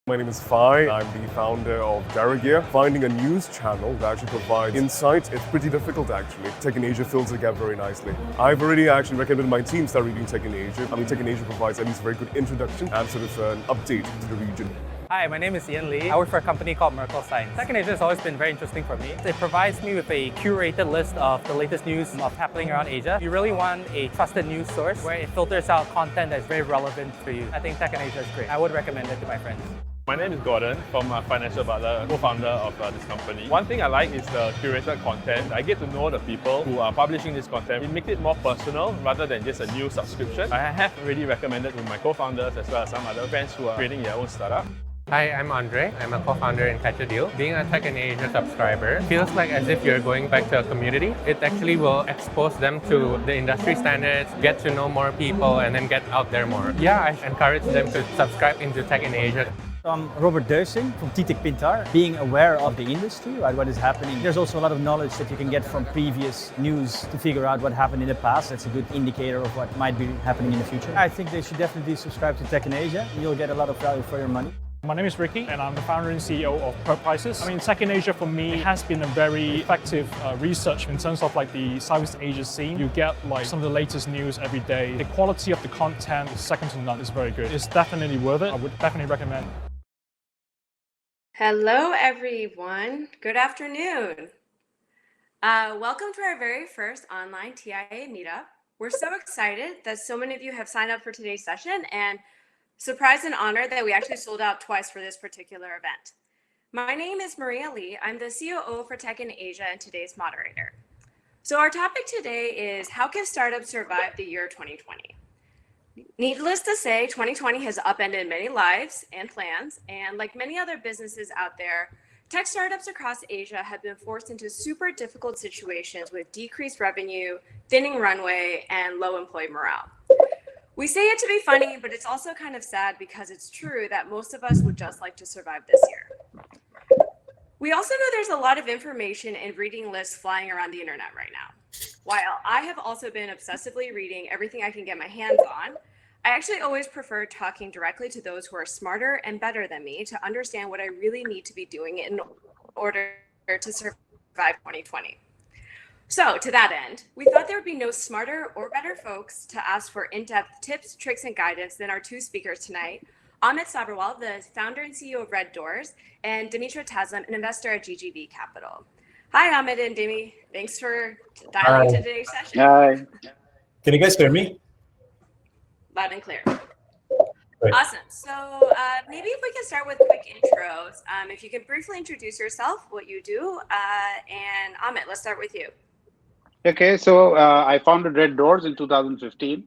My name is Fai. I'm the founder of Daragear. Finding a news channel that actually provides insights, it's pretty difficult actually. techinasia fills the gap very nicely. I've already actually recommended my team start reading techinasia. techinasia provides at least a very good introduction and sort of an update to the region. Hi, my name is Ian Lee. I work for a company called Merkle Science. techinasia has always been very interesting for me. It provides me with a curated list of the latest news of happening around Asia. If you really want a trusted news source where it filters out content that's very relevant for you, I think techinasia is great. I would recommend it to my friends. My name is Gordon from Financial Butler, co-founder of this company. One thing I like is the curated content. I get to know the people who are publishing this content. It makes it more personal rather than just a new subscription. I have already recommended to my co-founders as well as some other friends who are creating their own startup. Hi, I'm Andre. I'm a co-founder in Catch a Deal. Being a techinasia subscriber feels like as if you're going back to a community. It actually will expose them to the industry standards, get to know more people, and then get out there more. Yeah, I encourage them to subscribe into techinasia. I'm Robert Deusing from TTIC Pintar. Being aware of the industry, right, what is happening. There's also a lot of knowledge that you can get from previous news to figure out what happened in the past. That's a good indicator of what might be happening in the future. I think they should definitely subscribe to techinasia. You'll get a lot of value for your money. My name is Ricky and I'm the founder and CEO of Prices. techinasia for me has been a very effective research in terms of like the Southeast Asia scene. You get like some of the latest news every day. The quality of the content is second to none. It's very good. It's definitely worth it. I would definitely recommend. Hello, everyone. Good afternoon. Welcome to our very first online TIA meetup. We're so excited that so many of you have signed up for today's session and surprised and honored that we actually sold out twice for this particular event. My name is Maria Lee. I'm the COO for techinasia and today's moderator. So our topic today is how can startups survive the year 2020? Needless to say, 2020 has upended many lives and plans, and like many other businesses out there, tech startups across Asia have been forced into super difficult situations with decreased revenue, thinning runway, and low employee morale. We say it to be funny, but it's also kind of sad because it's true that most of us would just like to survive this year. We also know there's a lot of information and reading lists flying around the internet right now. While I have also been obsessively reading everything I can get my hands on, I actually always prefer talking directly to those who are smarter and better than me to understand what I really need to be doing in order to survive 2020. So to that end, we thought there would be no smarter or better folks to ask for in-depth tips, tricks, and guidance than our two speakers tonight, Amit Saberwal, the founder and CEO of RedDoorz, and Dimitra Taslim, an investor at GGV Capital. Hi, Amit and Dimi. Thanks for dialing into today's session. Hi. Can you guys hear me? Loud and clear. Great. Awesome. So maybe if we can start with quick intros. If you can briefly introduce yourself, what you do, and Amit, let's start with you. Okay, so I founded RedDoorz in 2015.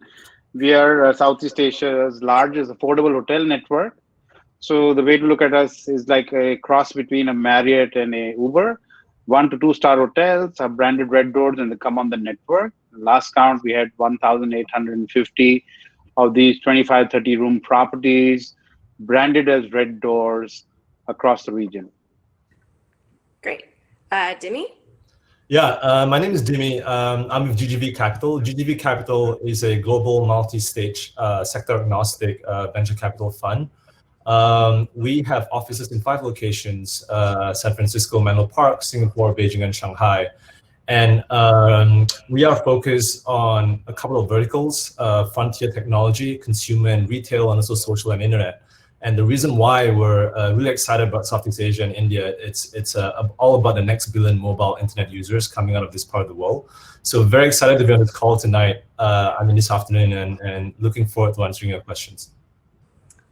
We are Southeast Asia's largest affordable hotel network. So the way to look at us is like a cross between a Marriott and a Uber. 1 to 2 star hotels are branded RedDoorz and they come on the network. Last count, we had 1,850 of these 25, 30 room properties branded as RedDoorz across the region. Great. Dimi? Yeah, my name is Dimi. I'm with GGV Capital. GGV Capital is a global multi-stage, sector-agnostic venture capital fund. We have offices in 5 locations, San Francisco, Menlo Park, Singapore, Beijing, and Shanghai. And we are focused on a couple of verticals, frontier technology, consumer and retail, and also social and internet. And the reason why we're really excited about Southeast Asia and India, it's all about the next billion mobile internet users coming out of this part of the world. So very excited to be on this call tonight, this afternoon, and looking forward to answering your questions.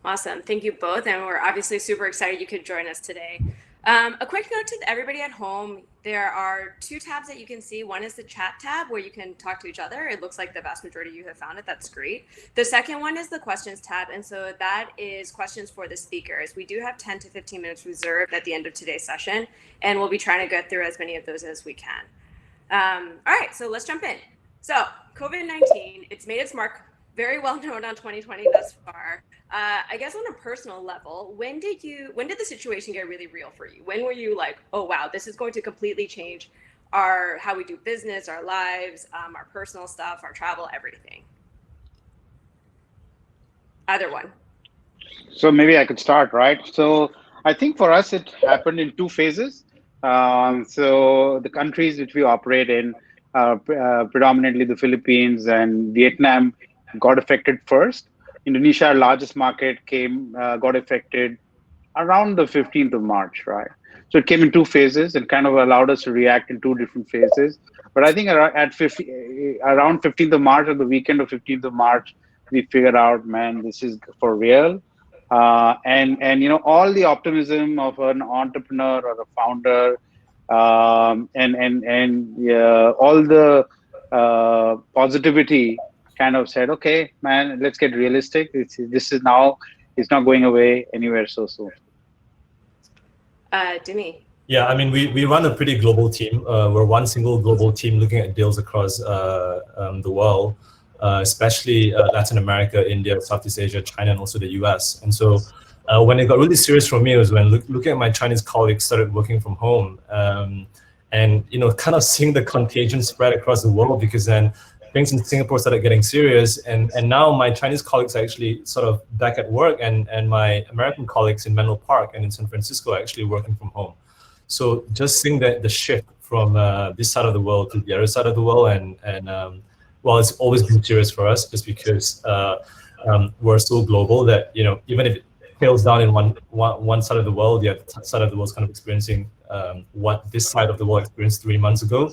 Awesome. Thank you both. And we're obviously super excited you could join us today. A quick note to everybody at home, there are 2 tabs that you can see. One is the chat tab where you can talk to each other. It looks like the vast majority of you have found it. That's great. The second one is the questions tab. And so that is questions for the speakers. We do have 10 to 15 minutes reserved at the end of today's session, and we'll be trying to get through as many of those as we can. All right, so let's jump in. So COVID-19, it's made its mark very well known on 2020 thus far. I guess on a personal level, when did the situation get really real for you? When were you like, oh wow, this is going to completely change how we do business, our lives, our personal stuff, our travel, everything? Either one. So maybe I could start, right? So I think for us, it happened in two phases. So the countries which we operate in, predominantly the Philippines and Vietnam, got affected first. Indonesia, our largest market, got affected around the 15th of March, right? So it came in two phases and kind of allowed us to react in two different phases. But I think around 15th of March or the weekend of 15th of March, we figured out, man, this is for real. And all the optimism of an entrepreneur or a founder, and all the positivity kind of said, okay, man, let's get realistic. This is now, it's not going away anywhere so soon. Dimi. Yeah, I mean, we run a pretty global team. We're one single global team looking at deals across the world, especially Latin America, India, Southeast Asia, China, and also the US. And so when it got really serious for me was when looking at my Chinese colleagues started working from home, and kind of seeing the contagion spread across the world, because then things in Singapore started getting serious, and now my Chinese colleagues are actually sort of back at work, and my American colleagues in Menlo Park and in San Francisco are actually working from home. So just seeing the shift from this side of the world to the other side of the world, and well, it's always been serious for us, just because we're so global that even if it tails down in one side of the world, the other side of the world is kind of experiencing what this side of the world experienced 3 months ago.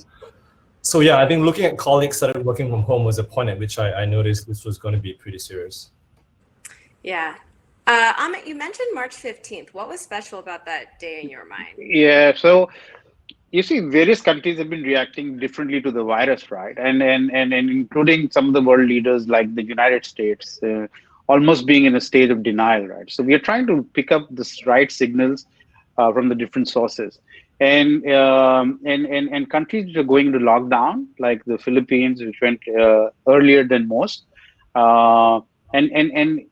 So yeah, I think looking at colleagues started working from home was a point at which I noticed this was going to be pretty serious. Yeah. Amit, you mentioned March 15th. What was special about that day in your mind? Yeah, so you see, various countries have been reacting differently to the virus, right? And including some of the world leaders like the United States, almost being in a state of denial, right? So we are trying to pick up the right signals from the different sources. And countries which are going into lockdown, like the Philippines, which went earlier than most, and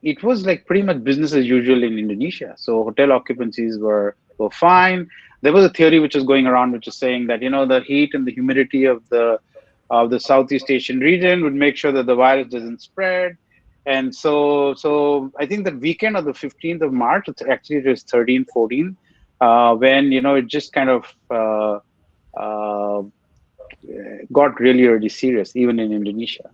it was like pretty much business as usual in Indonesia. So hotel occupancies were fine. There was a theory which was going around, which is saying that the heat and the humidity of the Southeast Asian region would make sure that the virus doesn't spread. And so I think that weekend of the 15th of March, it's actually just 13, 14, when it just kind of got really serious, even in Indonesia.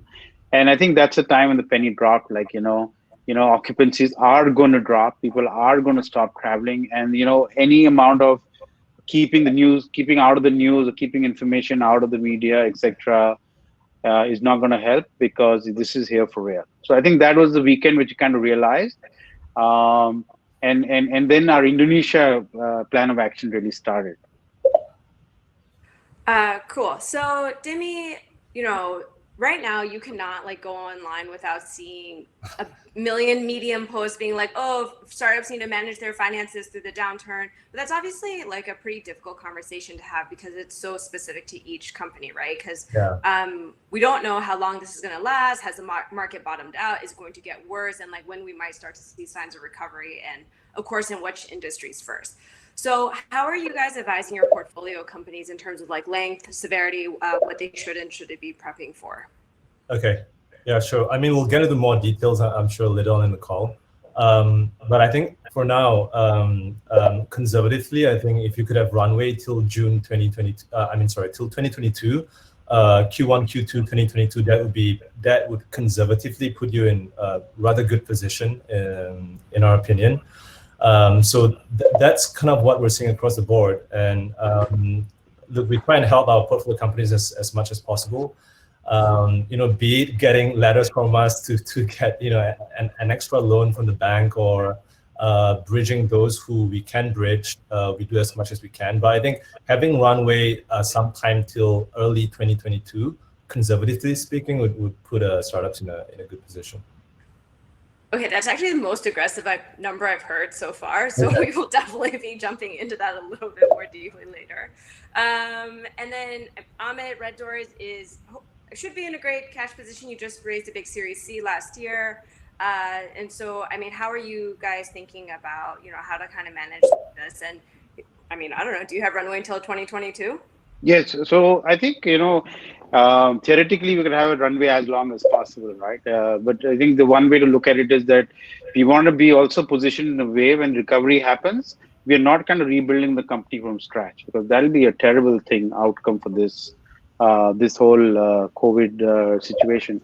And I think that's the time when the penny dropped. Like occupancies are going to drop, people are going to stop traveling, and any amount of keeping out of the news, or keeping information out of the media, etc., is not going to help, because this is here for real. So I think that was the weekend which you kind of realized. And then our Indonesia plan of action really started. Cool. So Dimi, right now you cannot go online without seeing a million Medium posts being like, oh, startups need to manage their finances through the downturn. But that's obviously a pretty difficult conversation to have, because it's so specific to each company, right? Because we don't know how long this is going to last. Has the market bottomed out? Is it going to get worse? And when we might start to see signs of recovery, and of course, in which industries first. So how are you guys advising your portfolio companies in terms of length, severity, what they should and shouldn't be prepping for? Okay, yeah, sure. I mean, we'll get into more details, I'm sure, later on in the call. But I think for now, conservatively, I think if you could have runway till June 2022, till 2022, Q1, Q2 2022, that would conservatively put you in a rather good position, in our opinion. So that's kind of what we're seeing across the board. And look, we try and help our portfolio companies as much as possible. Be it getting letters from us to get an extra loan from the bank, or bridging those who we can bridge. We do as much as we can. But I think having runway sometime till early 2022, conservatively speaking, would put startups in a good position. Okay, that's actually the most aggressive number I've heard so far. So we will definitely be jumping into that a little bit more deeply later. And then Amit, RedDoorz should be in a great cash position. You just raised a big Series C last year. And so, I mean, how are you guys thinking about, how to kind of manage this? And I mean, I don't know, do you have runway until 2022? Yes, so I think theoretically we could have a runway as long as possible, right? But I think the one way to look at it is that we want to be also positioned in a way when recovery happens, we are not kind of rebuilding the company from scratch because that'll be a terrible thing outcome for this whole COVID situation.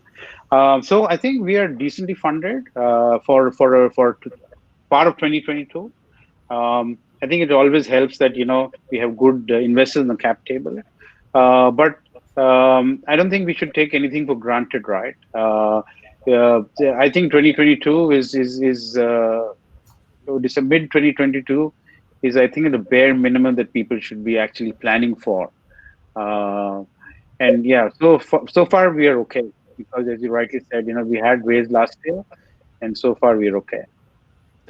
So I think we are decently funded for part of 2022. I think it always helps that we have good investors in the cap table, but I don't think we should take anything for granted, right? I think 2022 is mid 2022 is I think the bare minimum that people should be actually planning for. Uh, and yeah, so far we are okay because as you rightly said, we had raised last year, and so far we are okay.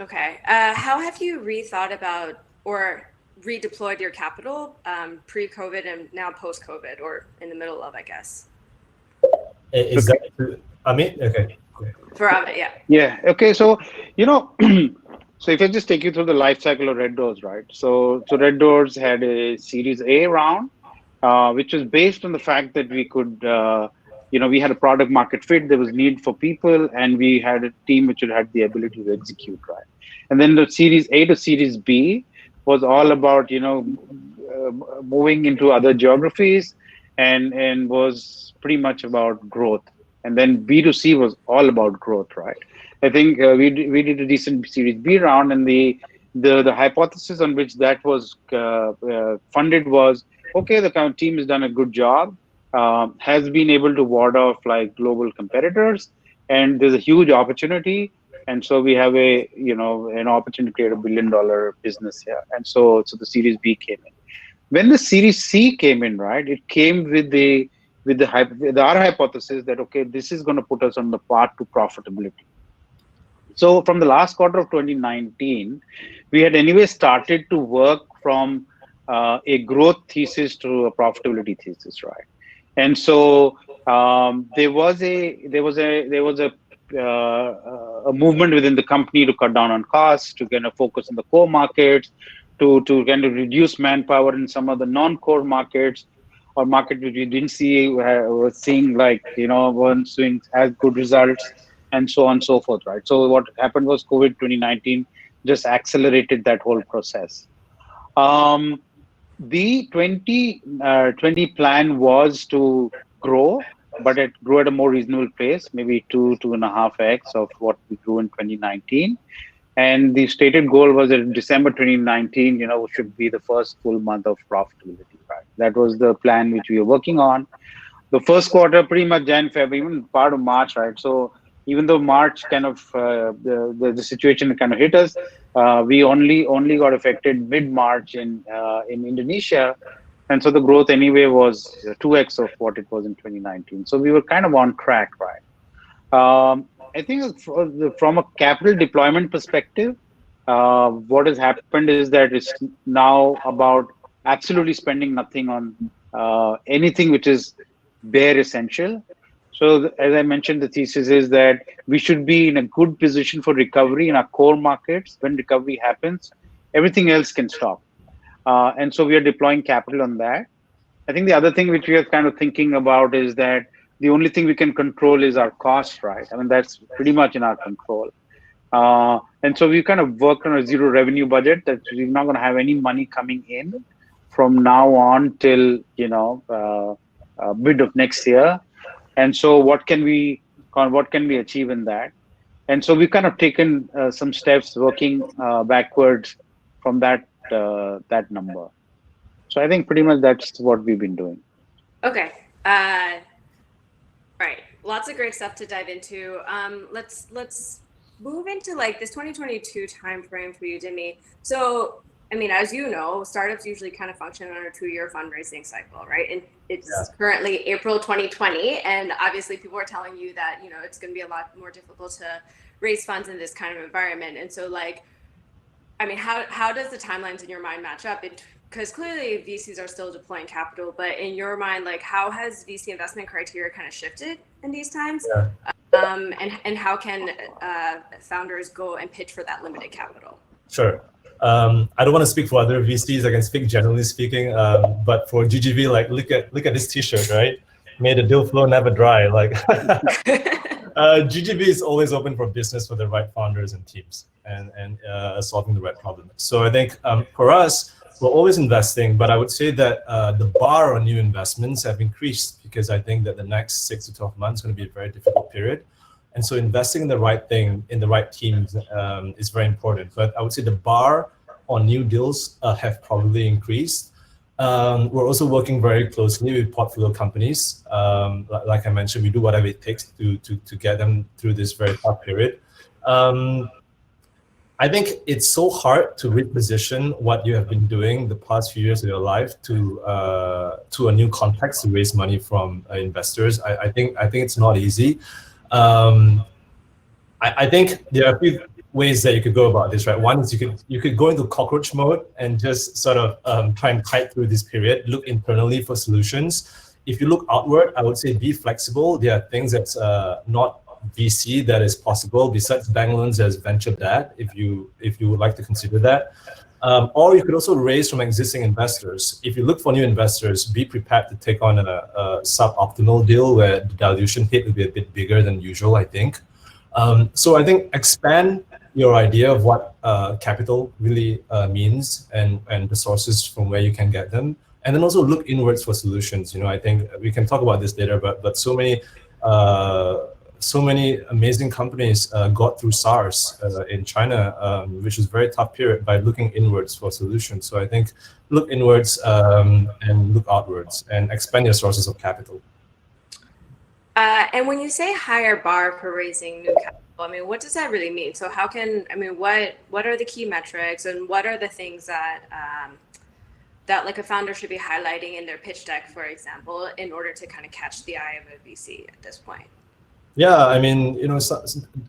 Okay. How have you rethought about or redeployed your capital pre-COVID and now post-COVID, or in the middle of, I guess? Is that Amit? Okay. For Amit, yeah. Yeah. Okay. So, so if I just take you through the life cycle of RedDoorz, right? So RedDoorz had a Series A round, which was based on the fact that we could, we had a product market fit. There was need for people, and we had a team which had the ability to execute, right? And then the Series A to Series B was all about, moving into other geographies, and was pretty much about growth. And then B2C was all about growth, right? I think we did a decent Series B round, and the hypothesis on which that was funded was, okay, the kind of team has done a good job, has been able to ward off like global competitors, and there's a huge opportunity, and so we have an opportunity to create $1 billion business here, and so the Series B came in. When the Series C came in, right, it came with our hypothesis that okay, this is going to put us on the path to profitability. So from the last quarter of 2019, we had anyway started to work from a growth thesis to a profitability thesis, right? And so there was a movement within the company to cut down on costs, to kind of focus on the core markets, to kind of reduce manpower in some of the non-core markets, or market which we didn't see was seeing weren't seeing as good results, and so on and so forth, right? So what happened was COVID 2019 just accelerated that whole process. The 2020 plan was to grow, but it grew at a more reasonable pace, maybe 2.5x of what we grew in 2019. And the stated goal was that in December 2019, should be the first full month of profitability, right? That was the plan which we were working on. The first quarter, pretty much Jan, Feb, even part of March, right? So even though March kind of the situation kind of hit us, we only got affected mid-March in Indonesia, and so the growth anyway was 2x of what it was in 2019. So we were kind of on track, right? I think from a capital deployment perspective, what has happened is that it's now about absolutely spending nothing on anything which is bare essential. So as I mentioned, the thesis is that we should be in a good position for recovery in our core markets. When recovery happens, everything else can stop. And so we are deploying capital on that. I think the other thing which we are kind of thinking about is that the only thing we can control is our cost, right? I mean, that's pretty much in our control. And so we kind of work on a zero revenue budget that we're not going to have any money coming in from now on till, mid of next year. And so what can we achieve in that? And so we've kind of taken some steps working backwards from that number. So I think pretty much that's what we've been doing. Okay. Right. Lots of great stuff to dive into. Let's move into like this 2022 timeframe for you, Dimi. So, I mean, as you know, startups usually kind of function on a 2-year fundraising cycle, right? And it's currently April 2020, and obviously people are telling you that it's going to be a lot more difficult to raise funds in this kind of environment. And so, like, I mean, how does the timelines in your mind match up? Because clearly VCs are still deploying capital, but in your mind, like, how has VC investment criteria kind of shifted in these times? Yeah. And how can founders go and pitch for that limited capital? Sure. I don't want to speak for other VCs. I can speak generally speaking, but for GGV, like look at this T-shirt, right? May the deal flow never dry. Like GGV is always open for business for the right founders and teams, and solving the right problem. So I think for us, we're always investing, but I would say that the bar on new investments have increased because I think that the next 6 to 12 months is going to be a very difficult period. And so investing in the right thing, in the right teams is very important. But I would say the bar on new deals have probably increased. We're also working very closely with portfolio companies. Like I mentioned, we do whatever it takes to get them through this very tough period. I think it's so hard to reposition what you have been doing the past few years of your life to a new context to raise money from investors. I think it's not easy. I think there are a few ways that you could go about this, right? One is you could go into cockroach mode and just sort of try and fight through this period, look internally for solutions. If you look outward, I would say be flexible. There are things that's not VC that is possible. Besides bank loans, there's venture debt, if you would like to consider that. Or you could also raise from existing investors. If you look for new investors, be prepared to take on a suboptimal deal where the dilution hit will be a bit bigger than usual, I think. So I think expand your idea of what capital really means and the sources from where you can get them. And then also look inwards for solutions. I think we can talk about this later, but so many amazing companies got through SARS in China, which was a very tough period, by looking inwards for solutions. So I think look inwards and look outwards and expand your sources of capital. And when you say higher bar for raising new capital, what does that really mean? So what are the key metrics, and what are the things that that like a founder should be highlighting in their pitch deck, for example, in order to kind of catch the eye of a VC at this point? Yeah,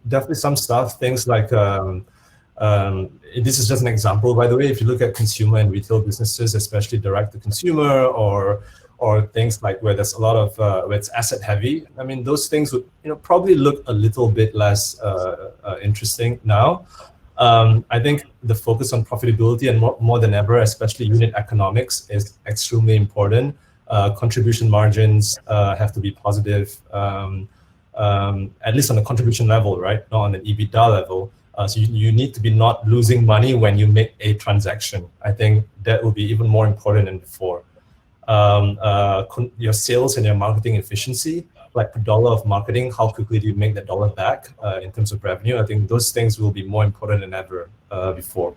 definitely some stuff, things like, this is just an example, by the way. If you look at consumer and retail businesses, especially direct to consumer or things like where there's a lot of, where it's asset heavy, those things would probably look a little bit less interesting now. I think the focus on profitability and more than ever, especially unit economics, is extremely important. Contribution margins have to be positive. At least on the contribution level, right? Not on an EBITDA level. So you need to be not losing money when you make a transaction. I think that will be even more important than before. Your sales and your marketing efficiency, like per dollar of marketing, how quickly do you make that dollar back in terms of revenue? I think those things will be more important than ever before.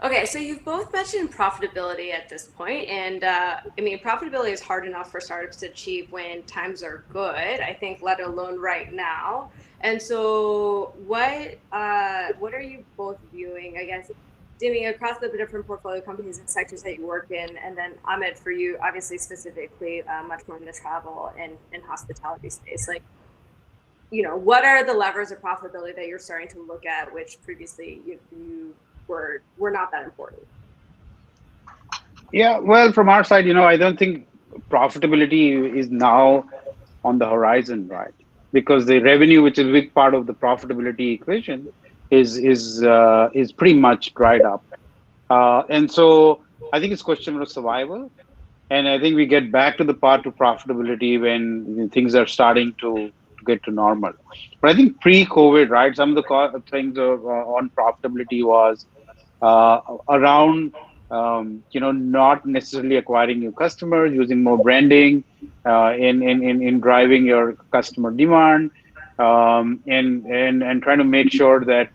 Okay, so you've both mentioned profitability at this point, and profitability is hard enough for startups to achieve when times are good, I think, let alone right now. And so what are you both viewing, I guess, Dimi, across the different portfolio companies and sectors that you work in, and then Amit, for you, obviously specifically much more in the travel and hospitality space, what are the levers of profitability that you're starting to look at, which previously you were not that important? Yeah, well, from our side, I don't think profitability is now on the horizon, right? Because the revenue, which is a big part of the profitability equation, is pretty much dried up. And so I think it's a question of survival. And I think we get back to the path to profitability when things are starting to get to normal. But I think pre-COVID, right, some of the things on profitability was around not necessarily acquiring new customers, using more branding in driving your customer demand, and trying to make sure that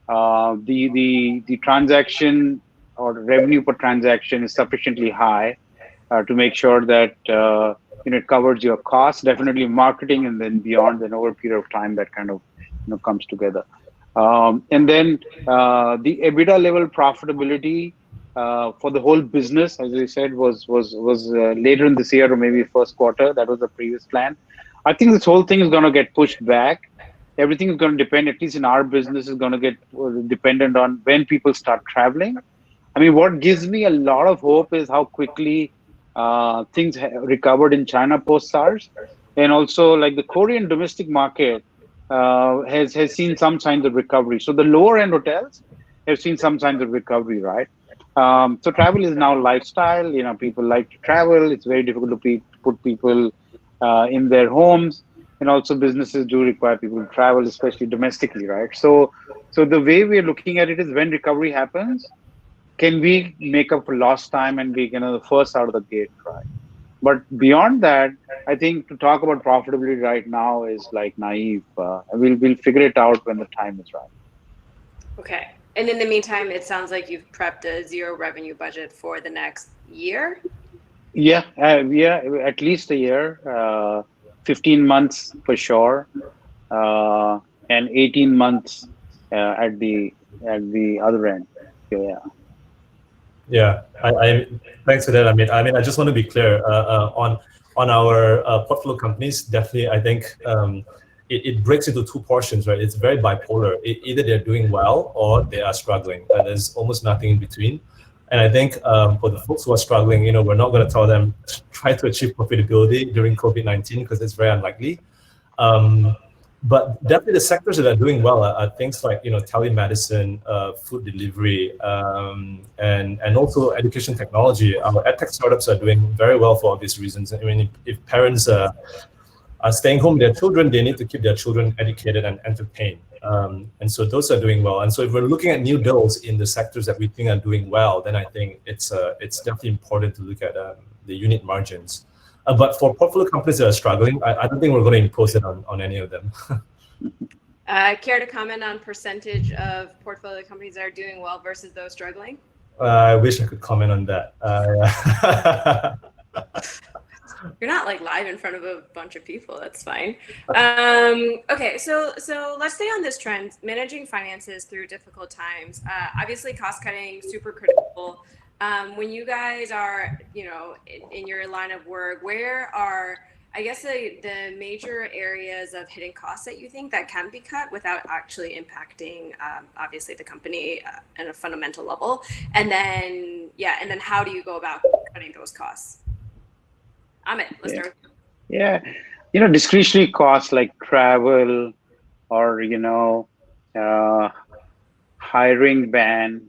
the transaction or the revenue per transaction is sufficiently high to make sure that it covers your costs, definitely marketing, and then beyond, and over a period of time that kind of comes together. And then the EBITDA level profitability for the whole business, as I said, was later in this year or maybe first quarter. That was the previous plan. I think this whole thing is going to get pushed back. Everything is going to depend, at least in our business, is going to get dependent on when people start traveling. What gives me a lot of hope is how quickly things recovered in China post-SARS. And also, like, the Korean domestic market has seen some signs of recovery. So the lower end hotels have seen some signs of recovery, right? So travel is now lifestyle. People like to travel. It's very difficult to put people in their homes, and also businesses do require people to travel, especially domestically, right? So the way we are looking at it is when recovery happens, can we make up for lost time and be the first out of the gate, right? But beyond that, I think to talk about profitability right now is like naive. We'll figure it out when the time is right. Okay. And in the meantime, it sounds like you've prepped a zero revenue budget for the next year. Yeah, at least a year, 15 months for sure, and 18 months at the other end. Yeah. Yeah, I thanks for that, Amit. I mean, I just want to be clear on our portfolio companies. Definitely, I think it breaks into two portions, right? It's very bipolar. Either they're doing well or they are struggling, and there's almost nothing in between. And I think for the folks who are struggling, we're not going to tell them try to achieve profitability during COVID-19 because it's very unlikely. But definitely the sectors that are doing well are things like telemedicine, food delivery, and also education technology. Our edtech startups are doing very well for obvious reasons. I mean, if parents are staying home with their children, they need to keep their children educated and entertained. And so those are doing well. And so if we're looking at new builds in the sectors that we think are doing well, then I think it's definitely important to look at the unit margins. But for portfolio companies that are struggling, I don't think we're going to impose it on any of them. Care to comment on percentage of portfolio companies that are doing well versus those struggling? I wish I could comment on that. You're not like live in front of a bunch of people. That's fine. Okay, so let's stay on this trend. Managing finances through difficult times. Obviously, cost cutting super critical. When you guys are, in your line of work, where are, I guess, the major areas of hidden costs that you think that can be cut without actually impacting, obviously, the company at a fundamental level? And then how do you go about cutting those costs? Amit, let's start. Yeah, discretionary costs like travel or, hiring ban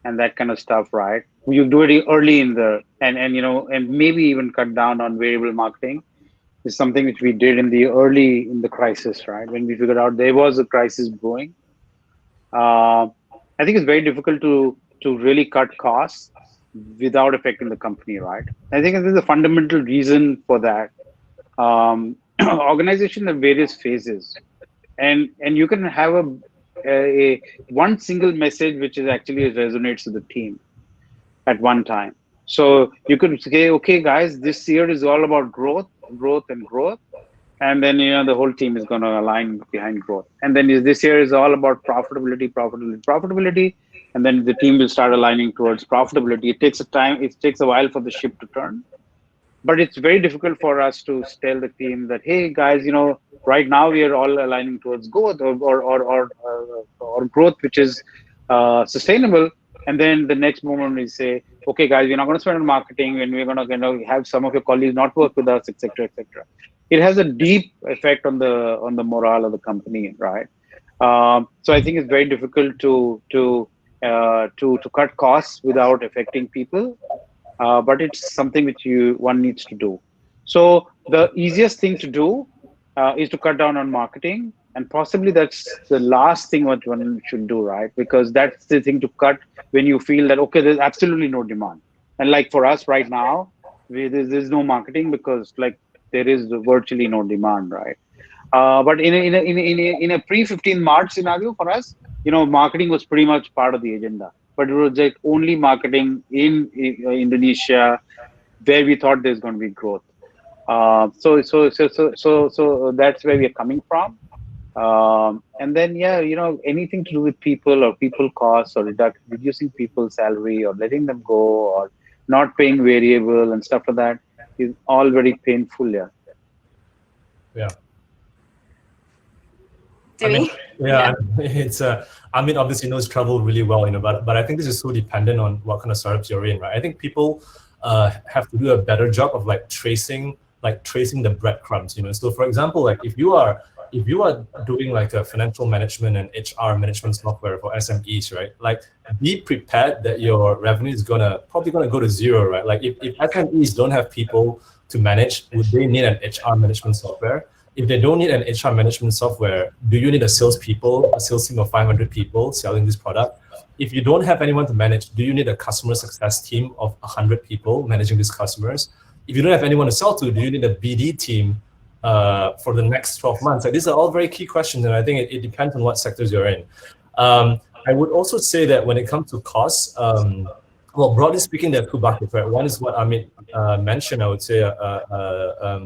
and that kind of stuff, right? You do it early in and maybe even cut down on variable marketing is something which we did in the crisis, right? When we figured out there was a crisis brewing. I think it's very difficult to really cut costs without affecting the company, right? I think there's a fundamental reason for that. Organizations have various phases, and you can have a one single message which is actually resonates with the team at one time. So you could say, okay, guys, this year is all about growth, and then the whole team is going to align behind growth. And then this year is all about profitability. And then the team will start aligning towards profitability. It takes a while for the ship to turn. But it's very difficult for us to tell the team that, hey guys, right now we are all aligning towards growth or growth which is sustainable. And then the next moment we say, okay guys, we're not going to spend on marketing and we're going to have some of your colleagues not work with us, etc., etc. It has a deep effect on the morale of the company, right? So I think it's very difficult to cut costs without affecting people, but it's something which one needs to do. So the easiest thing to do is to cut down on marketing, and possibly that's the last thing what one should do, right? Because that's the thing to cut when you feel that, okay, there's absolutely no demand. And like for us right now, there's no marketing because like there is virtually no demand, right? But in a pre-15 March scenario for us, marketing was pretty much part of the agenda. But it was like only marketing in Indonesia where we thought there's going to be growth. So that's where we are coming from. And then, anything to do with people or people costs or reducing people's salary or letting them go or not paying variable and stuff like that is all very painful. Yeah. It's Amit obviously knows travel really well, but I think this is so dependent on what kind of startups you're in, right? I think people have to do a better job of tracing the breadcrumbs, So for example, if you are if you are doing like a financial management and HR management software for SMEs, right? Like, be prepared that your revenue is probably gonna go to zero, right? Like, if SMEs don't have people to manage, would they need an HR management software? If they don't need an HR management software, do you need a sales team of 500 people selling this product? If you don't have anyone to manage, do you need a customer success team of 100 people managing these customers? If you don't have anyone to sell to, do you need a BD team for the next 12 months? Like, these are all very key questions, and I think it depends on what sectors you're in. I would also say that when it comes to costs, well, broadly speaking, there are two buckets, right? One is what Amit mentioned, I would say,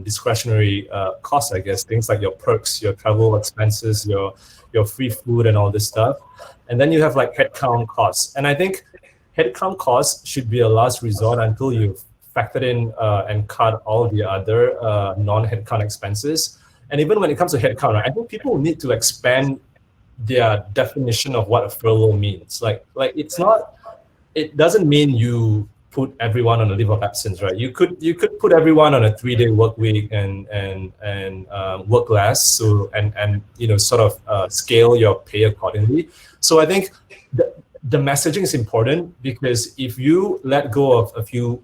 discretionary costs, I guess, things like your perks, your travel expenses, your free food and all this stuff. And then you have like headcount costs. And I think headcount costs should be a last resort until you've factored in and cut all the other non-headcount expenses. And even when it comes to headcount, right, I think people need to expand their definition of what a furlough means. Like it doesn't mean you put everyone on a leave of absence, right? You could put everyone on a 3-day work week and work less, so and sort of scale your pay accordingly. So I think the messaging is important, because if you let go of a few,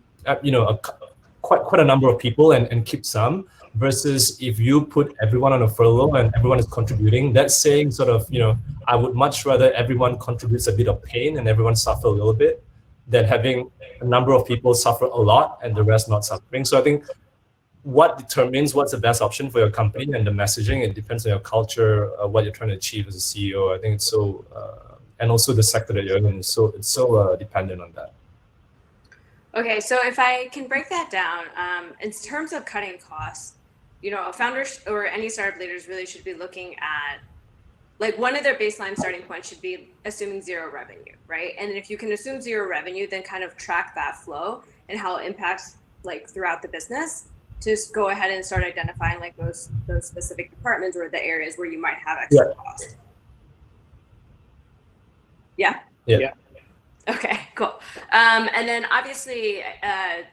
quite a number of people and keep some, versus if you put everyone on a furlough and everyone is contributing, that's saying sort of, I would much rather everyone contributes a bit of pain and everyone suffer a little bit than having a number of people suffer a lot and the rest not suffering. So I think what determines what's the best option for your company and the messaging, it depends on your culture, what you're trying to achieve as a CEO. I think it's so, and also the sector that you're in, it's so dependent on that. Okay, so if I can break that down, in terms of cutting costs, founders or any startup leaders really should be looking at, like, one of their baseline starting points should be assuming zero revenue, right? And if you can assume zero revenue, then kind of track that flow and how it impacts like throughout the business. Just go ahead and start identifying like those specific departments or the areas where you might have extra cost. Yeah. Okay, cool. And then obviously,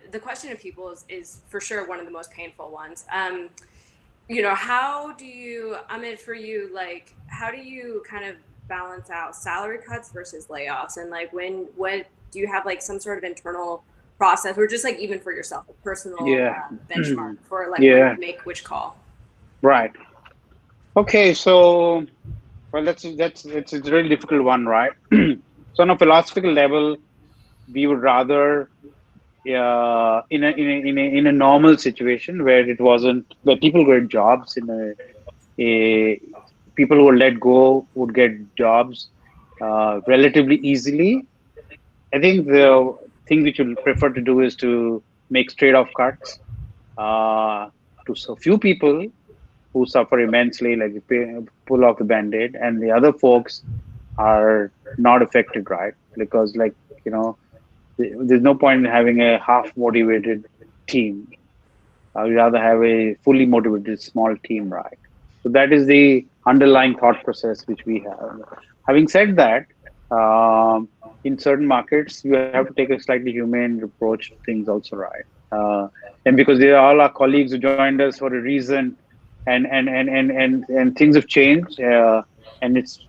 the question of people is for sure one of the most painful ones. How do you, Amit, for you, like, how do you kind of balance out salary cuts versus layoffs? And like, what do you have like some sort of internal process, or just like even for yourself, a personal benchmark for like when you make which call? Right. Okay, so, well, it's a really difficult one, right? So on a philosophical level, we would rather, in a normal situation where people get jobs, people who are let go would get jobs relatively easily. I think the thing which you'll prefer to do is to make straight-off cuts to so few people who suffer immensely, like you pull off the Band-Aid, and the other folks are not affected, right? Because there's no point in having a half-motivated team. I'd rather have a fully motivated small team, right? So that is the underlying thought process which we have. Having said that, in certain markets, you have to take a slightly humane approach to things also, right? And because they are all our colleagues who joined us for a reason, and things have changed, and it's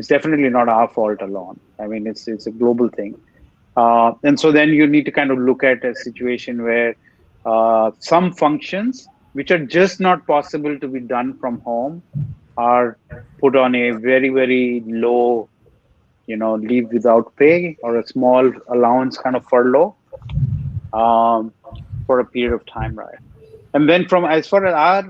definitely not our fault alone. I mean, it's a global thing. And so then you need to kind of look at a situation where some functions which are just not possible to be done from home are put on a very, very low, leave without pay or a small allowance kind of furlough for a period of time, right? And then as far as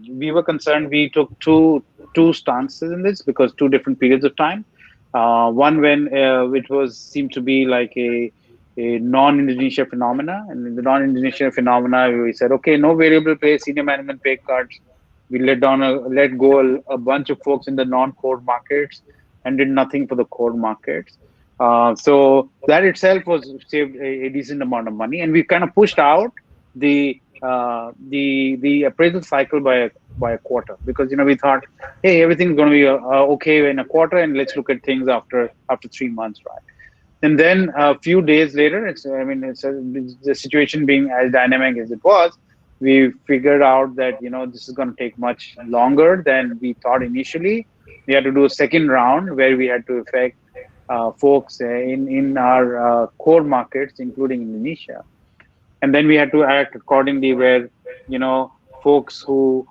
we were concerned, we took two stances in this, because two different periods of time. One when it seemed to be like a non-Indonesia phenomena, and in the non-Indonesia phenomena, we said, okay, no variable pay, senior management pay cuts. We let go a bunch of folks in the non-core markets and did nothing for the core markets. So that itself saved a decent amount of money, and we kind of pushed out the appraisal cycle by a quarter, because we thought, hey, everything's going to be okay in a quarter, and let's look at things after 3 months, right? And then a few days later, the situation being as dynamic as it was, we figured out that this is going to take much longer than we thought initially. We had to do a second round where we had to affect folks in our core markets, including Indonesia, and then we had to act accordingly. Where folks who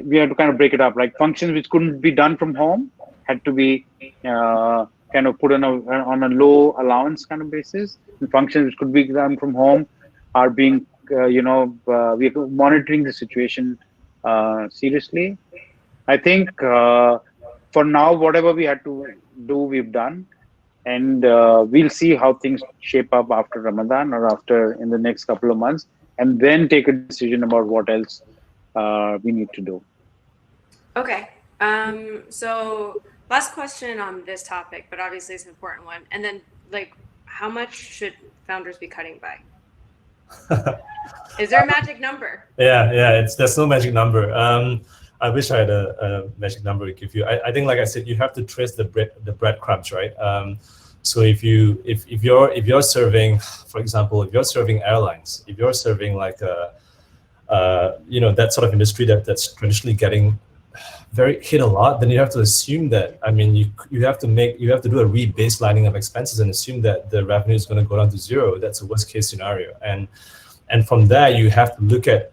we had to kind of break it up, like functions which couldn't be done from home had to be kind of put on a low allowance kind of basis, and functions which could be done from home are being we're monitoring the situation seriously. I think for now, whatever we had to do, we've done, and we'll see how things shape up after Ramadan or after in the next couple of months, and then take a decision about what else we need to do. Okay. So last question on this topic, but obviously it's an important one. And then, like, how much should founders be cutting by? Is there a magic number? Yeah. There's no magic number. I wish I had a magic number to give you. I think, like I said, you have to trace the breadcrumbs, right? So if you're serving, for example, if you're serving airlines, if you're serving like that sort of industry that's traditionally getting very hit a lot, then you have to assume that, you have to do a re-baselining of expenses and assume that the revenue is going to go down to zero. That's a worst case scenario. And from there, you have to look at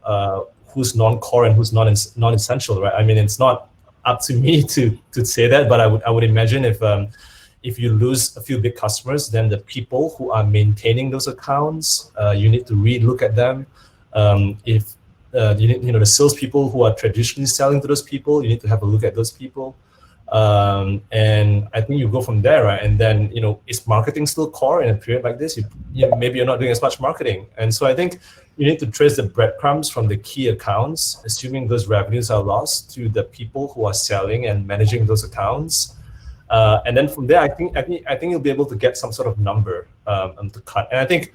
who's non-core and who's non-essential, right? It's not up to me to say that, but I would imagine if you lose a few big customers, then the people who are maintaining those accounts, you need to re-look at them. If the salespeople who are traditionally selling to those people, you need to have a look at those people. And I think you go from there, right? And then, is marketing still core in a period like this? Maybe you're not doing as much marketing. And so I think you need to trace the breadcrumbs from the key accounts, assuming those revenues are lost, to the people who are selling and managing those accounts. And then from there, I think you'll be able to get some sort of number to cut. And I think,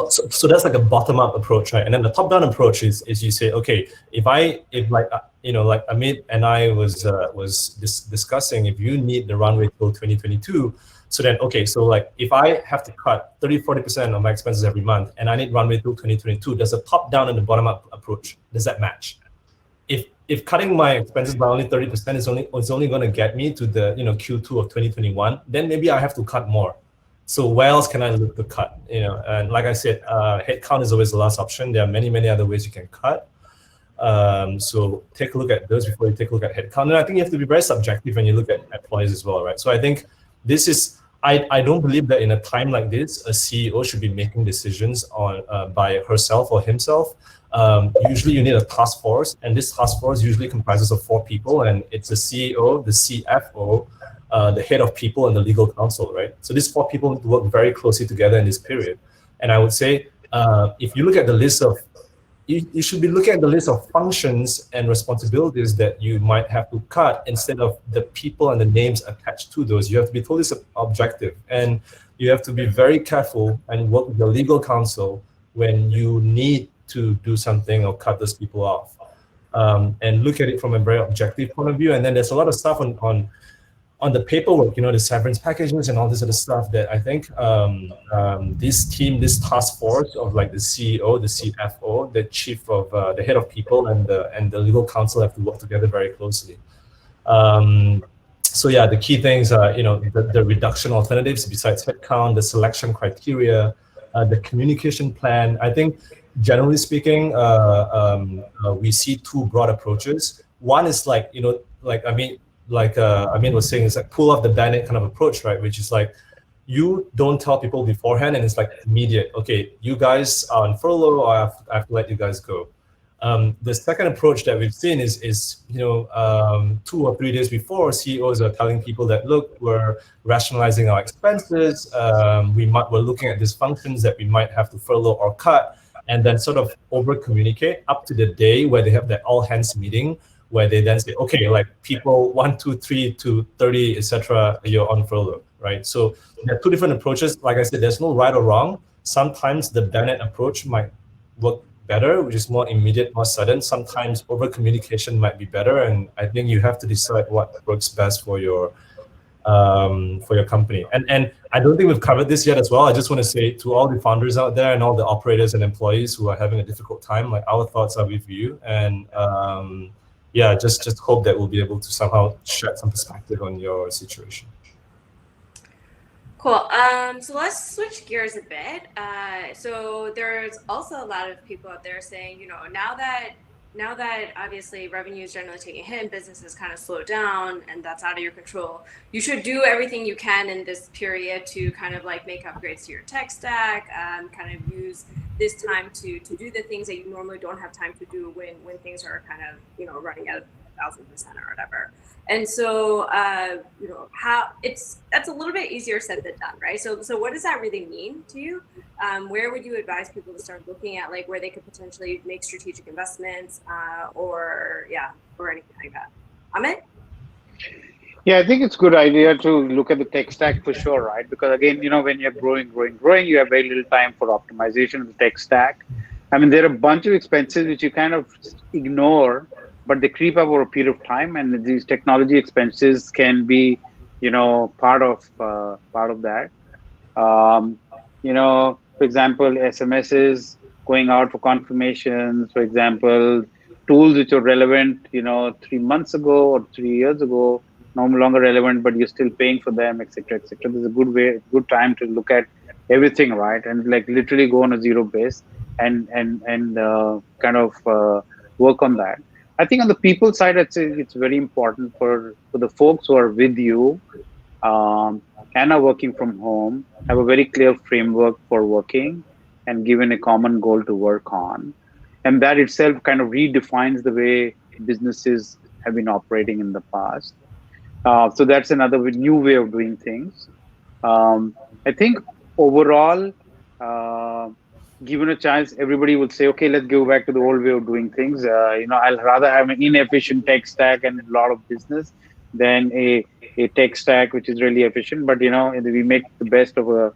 so that's like a bottom-up approach, right? And then the top-down approach is you say, okay, if Amit and I was discussing, if you need the runway till 2022, so then, okay, so like if I have to cut 30-40% of my expenses every month and I need runway till 2022, does the top-down and the bottom-up approach, does that match? If cutting my expenses by only 30% is only going to get me to the Q2 of 2021, then maybe I have to cut more. So where else can I look to cut? And like I said, headcount is always the last option. There are many other ways you can cut. So take a look at those before you take a look at headcount. And I think you have to be very subjective when you look at employees as well, right? So I think this is, I don't believe that in a time like this, a CEO should be making decisions on by herself or himself. Usually you need a task force, and this task force usually comprises of 4 people, and it's the CEO, the CFO, the head of people, and the legal counsel, right? So these 4 people need to work very closely together in this period. And I would say, if you look at the list of, you should be looking at the list of functions and responsibilities that you might have to cut instead of the people and the names attached to those. You have to be totally objective, and you have to be very careful and work with your legal counsel when you need to do something or cut those people off, and look at it from a very objective point of view. And then there's a lot of stuff on the paperwork, the severance packages and all this other stuff that I think this task force of like the CEO, the CFO, the chief of the head of people, and the legal counsel have to work together very closely. So yeah, the key things are the reduction alternatives besides headcount, the selection criteria, the communication plan. I think generally speaking, we see 2 broad approaches. One is like Amin was saying, it's like pull off the band-aid kind of approach, right? Which is like, you don't tell people beforehand, and it's like immediate. Okay, you guys are on furlough, or I have to let you guys go. The second approach that we've seen is 2 or 3 days before, CEOs are telling people that, look, we're rationalizing our expenses. We're looking at these functions that we might have to furlough or cut, and then sort of over communicate up to the day where they have that all hands meeting, where they then say, okay, like people 1, 2, 3 to 30, etc., you're on furlough, right? So there are 2 different approaches. Like I said, there's no right or wrong. Sometimes the Bennett approach might work better, which is more immediate, more sudden. Sometimes over communication might be better, and I think you have to decide what works best for your for your company. And I don't think we've covered this yet as well. I just want to say to all the founders out there and all the operators and employees who are having a difficult time, like our thoughts are with you. And yeah, just hope that we'll be able to somehow shed some perspective on your situation. Cool. So let's switch gears a bit. So there's also a lot of people out there saying, now that obviously revenue is generally taking a hit and businesses kind of slow down and that's out of your control, you should do everything you can in this period to kind of like make upgrades to your tech stack, kind of use this time to do the things that you normally don't have time to do when things are kind of, running at 1,000% or whatever. And so, that's a little bit easier said than done, right? So what does that really mean to you? Where would you advise people to start looking at, like, where they could potentially make strategic investments, or anything like that? Amit? Yeah, I think it's a good idea to look at the tech stack for sure, right? Because again, when you're growing, you have very little time for optimization of the tech stack. I mean, there are a bunch of expenses which you kind of ignore, but they creep up over a period of time, and these technology expenses can be, part of that. For example, SMSs going out for confirmations, for example, tools which are relevant, 3 months ago or 3 years ago, no longer relevant, but you're still paying for them, etc., etc. There's a good time to look at everything, right? And like literally go on a zero base and kind of work on that. I think on the people side, I'd say it's very important for the folks who are with you and are working from home, have a very clear framework for working and given a common goal to work on. And that itself kind of redefines the way businesses have been operating in the past. So that's another new way of doing things. I think overall, given a chance, everybody would say, okay, let's go back to the old way of doing things. I'll rather have an inefficient tech stack and a lot of business than a tech stack which is really efficient. But we make the best of a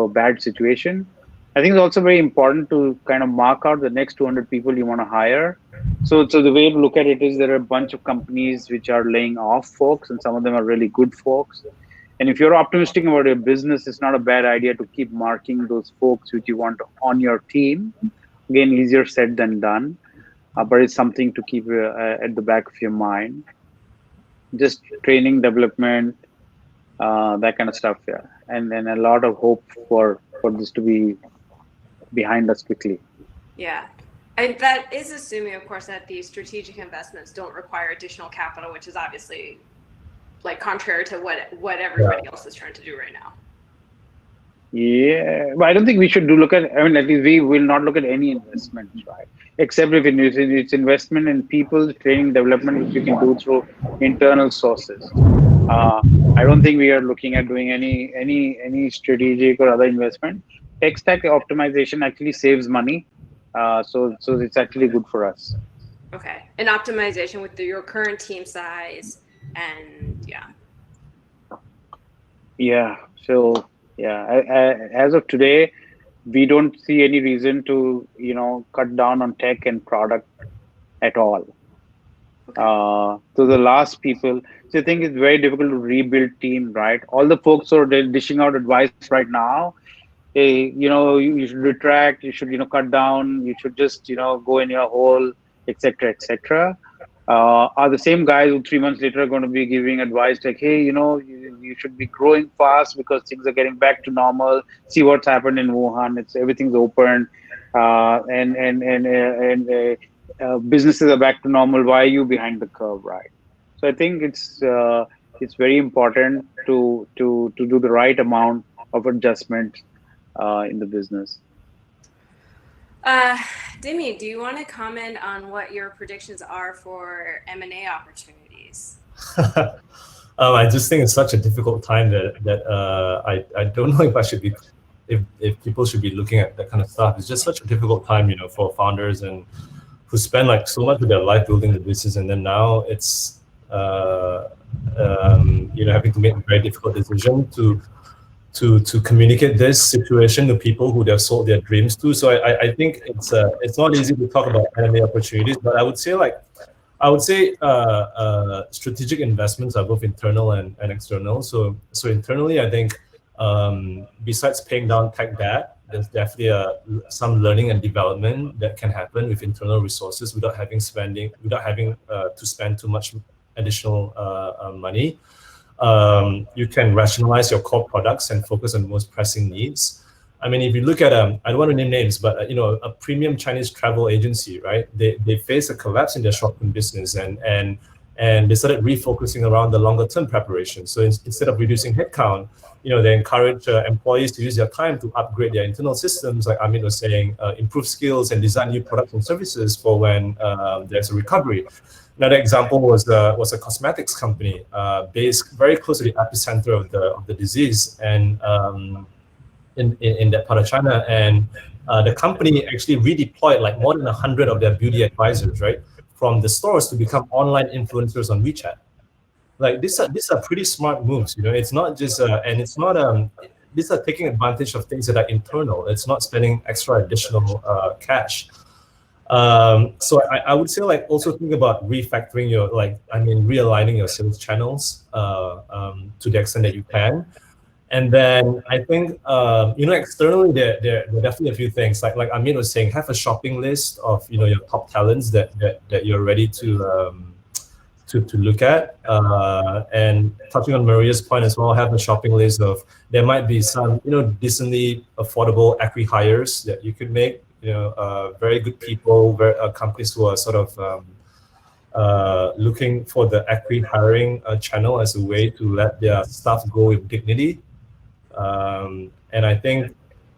bad situation. I think it's also very important to kind of mark out the next 200 people you want to hire. So the way to look at it is there are a bunch of companies which are laying off folks, and some of them are really good folks. And if you're optimistic about your business, it's not a bad idea to keep marking those folks which you want on your team. Again, easier said than done, but it's something to keep at the back of your mind. Just training, development, that kind of stuff, yeah. And then a lot of hope for this to be behind us quickly. Yeah. And that is assuming, of course, that these strategic investments don't require additional capital, which is obviously like contrary to what everybody else is trying to do right now. Yeah, but I don't think we should at least we will not look at any investment, right? Except if it's investment in people, training, development, which you can do through internal sources. I don't think we are looking at doing any strategic or other investment. Tech stack optimization actually saves money. So it's actually good for us. Okay, and optimization with your current team size and So as of today, we don't see any reason to cut down on tech and product at all. Okay. So the last people, so I think it's very difficult to rebuild team, right? All the folks who are dishing out advice right now, hey, you should retract, you should cut down, you should just go in your hole, etc., etc. Are the same guys who 3 months later are going to be giving advice like, hey, you should be growing fast because things are getting back to normal. See what's happened in Wuhan. Everything's open, and businesses are back to normal. Why are you behind the curve, right? So I think it's very important to do the right amount of adjustment in the business. Dimi, do you want to comment on what your predictions are for M&A opportunities? I just think it's such a difficult time that I don't know if I should be, if people should be looking at that kind of stuff. It's just such a difficult time, for founders and who spend like so much of their life building the business, and then now it's having to make a very difficult decision to communicate this situation to people who they've sold their dreams to. So I think it's not easy to talk about M&A opportunities, but I would say like I would say strategic investments are both internal and external. So internally, I think besides paying down tech debt, there's definitely some learning and development that can happen with internal resources without having to spend too much additional money. You can rationalize your core products and focus on the most pressing needs. I mean, if you look at I don't want to name names, but a premium Chinese travel agency, right? They faced a collapse in their short-term business, and they started refocusing around the longer-term preparation. So instead of reducing headcount, they encourage employees to use their time to upgrade their internal systems, like Amit was saying, improve skills and design new products and services for when there's a recovery. Another example was a cosmetics company based very close to the epicenter of the disease, and in that part of China, and the company actually redeployed like more than 100 of their beauty advisors, right, from the stores to become online influencers on WeChat. Like these are pretty smart moves, It's not just and it's not these are taking advantage of things that are internal. It's not spending extra additional cash. So I would say also think about refactoring your realigning your sales channels to the extent that you can. And then I think externally there are definitely a few things like Amit was saying, have a shopping list of your top talents that you're ready to look at, and touching on Maria's point as well, have a shopping list of there might be some decently affordable acqui-hires that you could make, very good people, companies who are sort of looking for the acqui-hiring channel as a way to let their staff go with dignity. And I think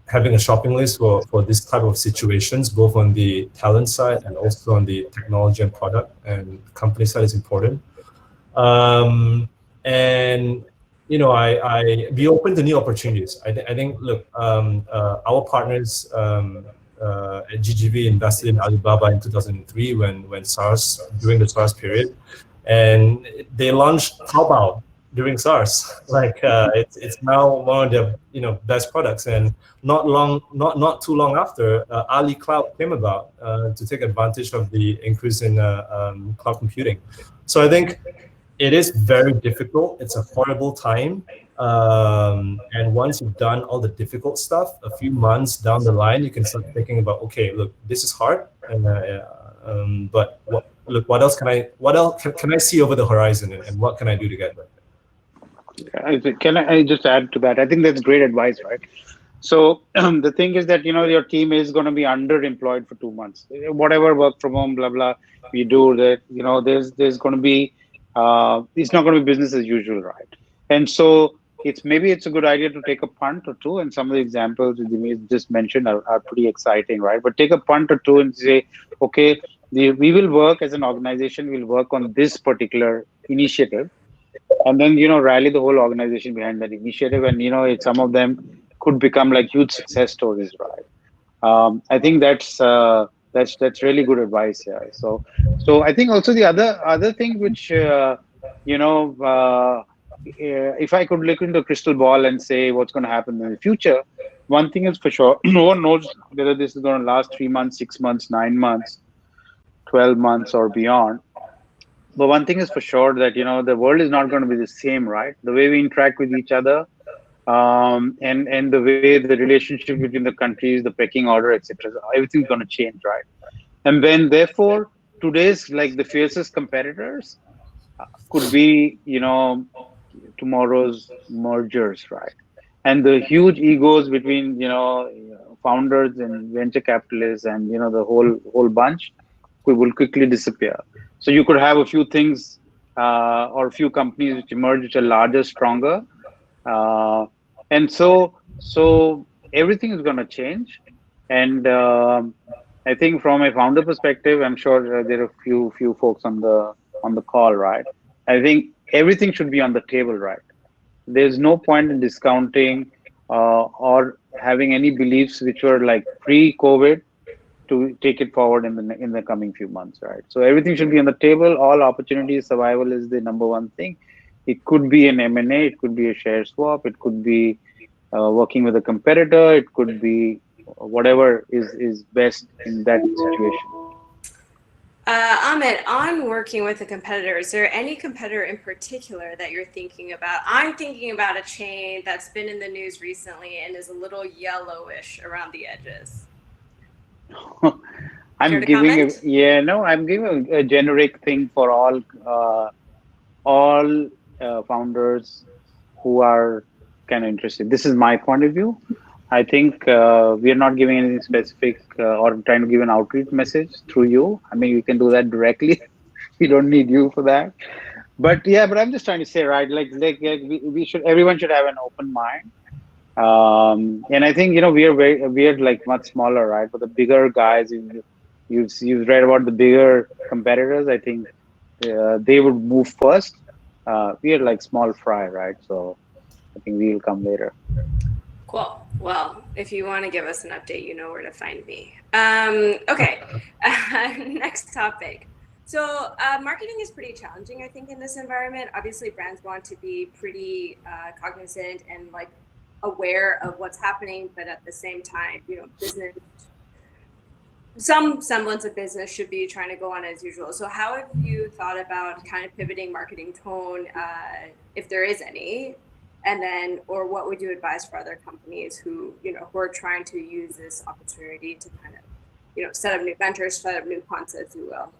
having a shopping list for this type of situations, both on the talent side and also on the technology and product and company side, is important. And be open to new opportunities. I think look, our partners at GGV invested in Alibaba in 2003 when SARS, during the SARS period, and they launched Taobao during SARS. It's now one of their best products, and not too long after, Ali Cloud came about to take advantage of the increase in cloud computing. So I think it is very difficult. It's a horrible time, and once you've done all the difficult stuff, a few months down the line, you can start thinking about, okay, look, this is hard, and but what else can I see over the horizon, and what can I do to get there? Can I just add to that? I think that's great advice, right? So the thing is that your team is going to be underemployed for 2 months. Whatever work from home, blah blah, we do that. There's going to be it's not going to be business as usual, right? And so maybe it's a good idea to take a punt or two. And some of the examples Dimitra just mentioned are pretty exciting, right? But take a punt or two and say, okay, we will work as an organization. We'll work on this particular initiative. And then rally the whole organization behind that initiative, and some of them could become like huge success stories, right? I think that's really good advice here. So I think also the other thing which if I could look into a crystal ball and say what's going to happen in the future, one thing is for sure, no one knows whether this is going to last 3 months, 6 months, 9 months, 12 months, or beyond. But one thing is for sure that the world is not going to be the same, right? The way we interact with each other, and the way the relationship between the countries, the pecking order, etc., everything's going to change, right? And then therefore today's the fiercest competitors could be tomorrow's mergers, right? And the huge egos between founders and venture capitalists and the whole bunch will quickly disappear. So you could have a few things or a few companies which emerge which are larger, stronger, and so everything is going to change. And I think from a founder perspective, I'm sure there are a few folks on the call, right? I think everything should be on the table, right? There's no point in discounting or having any beliefs which were like pre-COVID to take it forward in the coming few months, right? So everything should be on the table. All opportunities, survival is the number one thing. It could be an M&A, it could be a share swap, it could be working with a competitor, it could be whatever is best in that situation. Amit, on working with a competitor, is there any competitor in particular that you're thinking about? I'm thinking about a chain that's been in the news recently and is a little yellowish around the edges. I'm giving I'm giving a generic thing for all founders who are kind of interested. This is my point of view. I think we are not giving anything specific or trying to give an outreach message through you. I mean, you can do that directly. We don't need you for that. But yeah, but I'm just trying to say, right? Like we should, everyone should have an open mind. And I think, you know, we are like much smaller, right? But the bigger guys, you've read about the bigger competitors. I think they would move first. We are like small fry, right? So I think we'll come later. Cool. Well, if you want to give us an update, you know where to find me. Okay. Next topic. So marketing is pretty challenging, I think, in this environment. Obviously, brands want to be pretty cognizant and like aware of what's happening, but at the same time, you know, business, some semblance of business should be trying to go on as usual. So how have you thought about kind of pivoting marketing tone, if there is any? And then, or what would you advise for other companies who, you know, who are trying to use this opportunity to kind of, you know, set up new ventures, set up new concepts, if you will?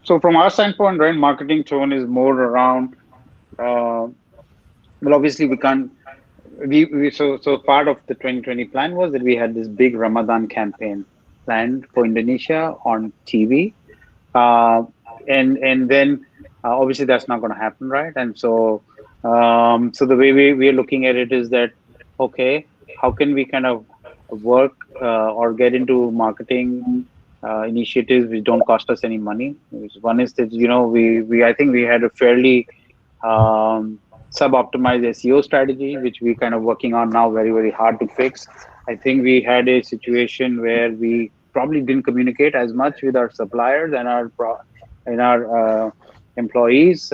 So from our standpoint, right, marketing tone is more around, well, obviously we can't, so part of the 2020 plan was that we had this big Ramadan campaign planned for Indonesia on TV. And then obviously that's not going to happen, right? And so so the way we are looking at it is that, okay, how can we kind of work or get into marketing initiatives which don't cost us any money? One is that, you know, we I think we had a fairly sub-optimized SEO strategy, which we kind of working on now very, very hard to fix. I think we had a situation where we probably didn't communicate as much with our suppliers and our employees,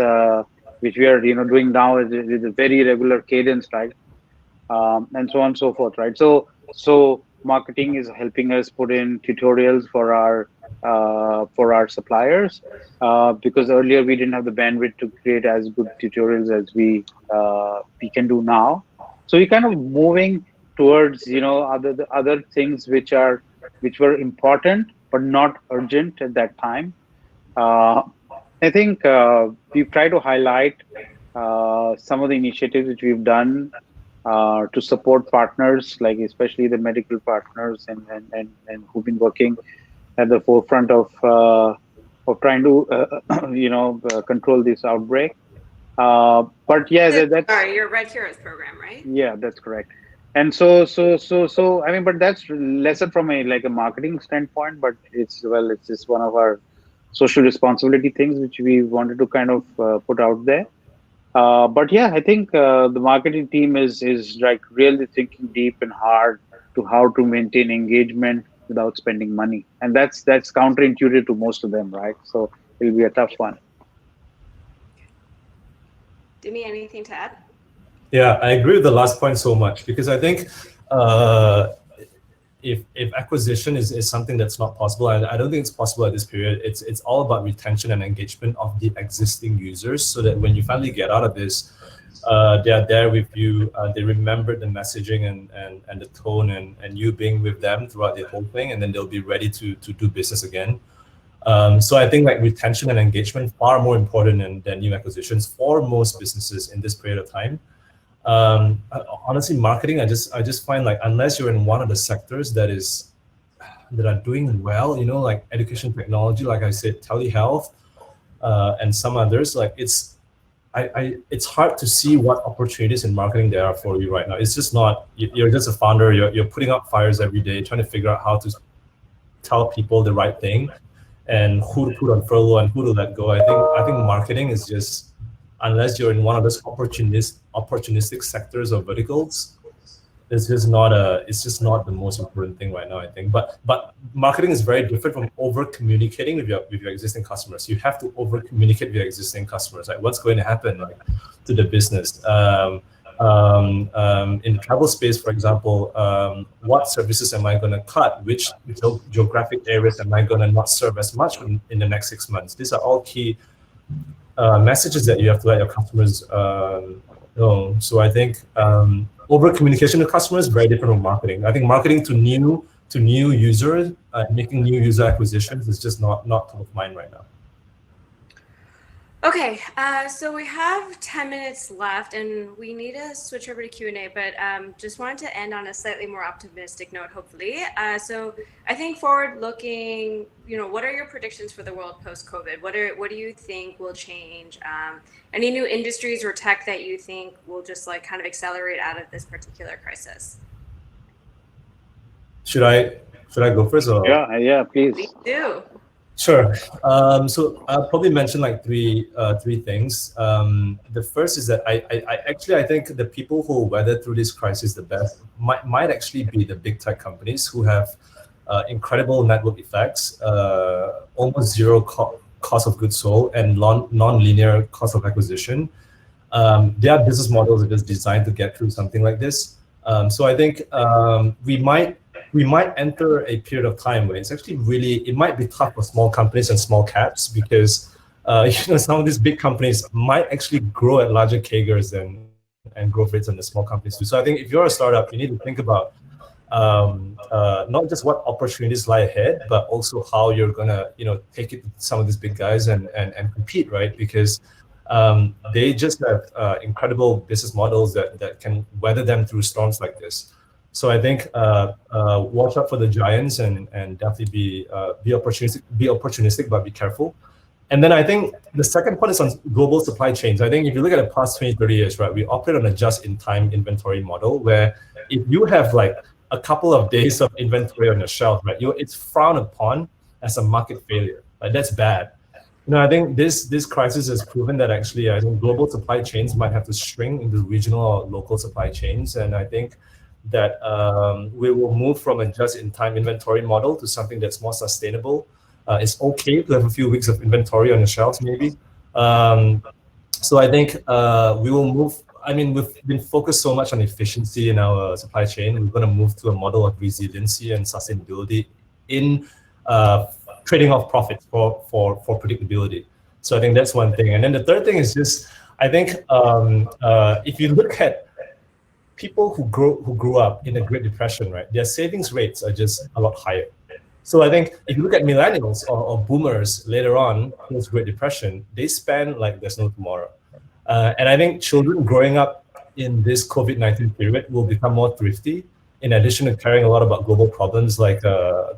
which we are, you know, doing now with a very regular cadence, right? And so on and so forth, right? So marketing is helping us put in tutorials for our suppliers, because earlier we didn't have the bandwidth to create as good tutorials as we can do now. So we're kind of moving towards, you know, other things which were important but not urgent at that time. I think we've tried to highlight some of the initiatives which we've done to support partners, like especially the medical partners and who've been working at the forefront of trying to you know, control this outbreak. But yeah, that's your Red Heroes program, right? Yeah, that's correct. And so I mean, but that's lesser from a marketing standpoint, but it's just one of our social responsibility things which we wanted to kind of put out there. But yeah, I think the marketing team is like really thinking deep and hard to how to maintain engagement without spending money, and that's counterintuitive to most of them, right? So it'll be a tough one. Dimi, anything to add? Yeah, I agree with the last point so much, because I think if acquisition is something that's not possible, I don't think it's possible at this period. It's all about retention and engagement of the existing users, so that when you finally get out of this, they are there with you. They remember the messaging and the tone and you being with them throughout the whole thing, and then they'll be ready to do business again. So I think like retention and engagement far more important than new acquisitions for most businesses in this period of time. Honestly, marketing, I just find like unless you're in one of the sectors that are doing well, you know, like education technology, like I said, telehealth, and some others, like it's hard to see what opportunities in marketing there are for you right now. It's just not, you're just a founder, you're putting out fires every day, trying to figure out how to tell people the right thing and who to put on furlough and who to let go. I think marketing is just, unless you're in one of those opportunistic sectors or verticals, it's just not the most important thing right now, I think. But marketing is very different from over communicating with your existing customers. You have to over communicate with your existing customers, like what's going to happen like to the business. In the travel space, for example, what services am I going to cut? Which geographic areas am I going to not serve as much in the next 6 months? These are all key messages that you have to let your customers know. So I think over communication to customers is very different from marketing. I think marketing to new users, making new user acquisitions is just not top of mind right now. Okay, so we have 10 minutes left and we need to switch over to Q&A, but just wanted to end on a slightly more optimistic note, hopefully. So I think forward looking, what are your predictions for the world post-COVID? What do you think will change? Any new industries or tech that you think will just kind of accelerate out of this particular crisis? Should I go first? Or? Yeah, please. Please do. Sure. So I'll probably mention three things. The first is that I think the people who weather through this crisis the best might actually be the big tech companies who have incredible network effects, almost zero cost of goods sold, and non-linear cost of acquisition. Their business models are just designed to get through something like this. So I think we might enter a period of time where it's actually it might be tough for small companies and small caps because some of these big companies might actually grow at larger CAGRs and growth rates than the small companies do. So I think if you're a startup, you need to think about not just what opportunities lie ahead, but also how you're gonna take it to some of these big guys and compete, right? Because they just have incredible business models that can weather them through storms like this. So I think watch out for the giants and definitely be opportunistic, but be careful. And then I think the second point is on global supply chains. I think if you look at the past 20, 30 years, right, we operate on a just-in-time inventory model where if you have a couple of days of inventory on your shelf, right, it's frowned upon as a market failure. That's bad. I think this crisis has proven that actually I think global supply chains might have to shrink into regional or local supply chains, and I think that we will move from a just-in-time inventory model to something that's more sustainable. It's okay to have a few weeks of inventory on the shelves, maybe. So I think we will move. I mean, we've been focused so much on efficiency in our supply chain. We're going to move to a model of resiliency and sustainability in trading off profits for predictability. So I think that's one thing. And then the third thing is just, I think if you look at people who grew up in the Great Depression, right, their savings rates are just a lot higher. So I think if you look at millennials or boomers later on post Great Depression, they spend like there's no tomorrow. And I think children growing up in this COVID-19 period will become more thrifty. In addition to caring a lot about global problems like